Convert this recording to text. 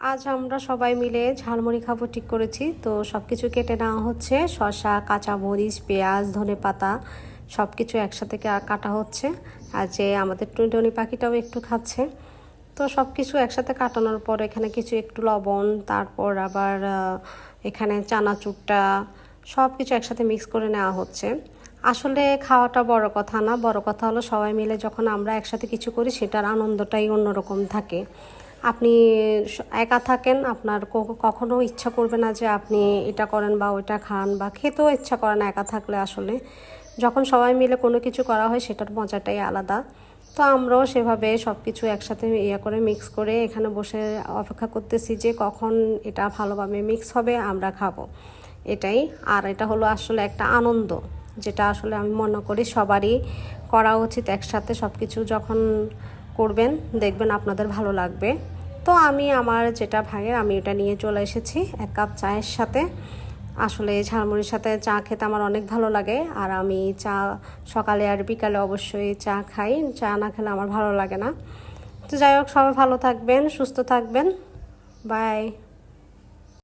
আজ আমরা সবাই মিলে ঝালমুড়ি খাবো ঠিক করেছি। তো সব কিছু কেটে নেওয়া হচ্ছে, শসা, কাঁচামরিচ, পেঁয়াজ, ধনেপাতা সব কিছু একসাথে কাটা হচ্ছে। আর যে আমাদের টুনটুনি পাখিটাও একটু খাচ্ছে। তো সব কিছু একসাথে কাটানোর পর এখানে কিছু একটু লবণ, তারপর আবার এখানে চানাচুরটা সব কিছু একসাথে মিক্স করে নেওয়া হচ্ছে। আসলে খাওয়াটা বড় কথা না, বড় কথা হলো সবাই মিলে যখন আমরা একসাথে কিছু করি সেটার আনন্দটাই অন্যরকম থাকে। আপনি একা থাকেন, আপনার কখনো ইচ্ছা করবে না যে আপনি এটা করেন বা ওইটা খান, বা খেতেও ইচ্ছা করে না একা থাকলে। আসলে যখন সবাই মিলে কোনো কিছু করা হয় সেটার মজাটাই আলাদা। তো আমরাও সেভাবে সব কিছু একসাথে করে মিক্স করে এখানে বসে অপেক্ষা করতেছি যে কখন এটা ভালোভাবে মিক্স হবে, আমরা খাবো এটাই। আর এটা হলো আসলে একটা আনন্দ, যেটা আসলে আমি মনে করি সবারই করা উচিত। একসাথে সব কিছু যখন করবেন দেখবেন আপনাদের ভালো লাগবে। তো আমি আমার যেটা ভাগের আমি এটা নিয়ে চলে এসেছি 1 কাপ চায়ের সাথে। আসলে ঝালমুড়ির সাথে চা খেতে আমার অনেক ভালো লাগে, আর আমি চা সকালে আর বিকালে অবশ্যই চা খাই। চা না খেলে আমার ভালো লাগে না। তো যাই হোক, সবাই ভালো থাকবেন, সুস্থ থাকবেন। বাই।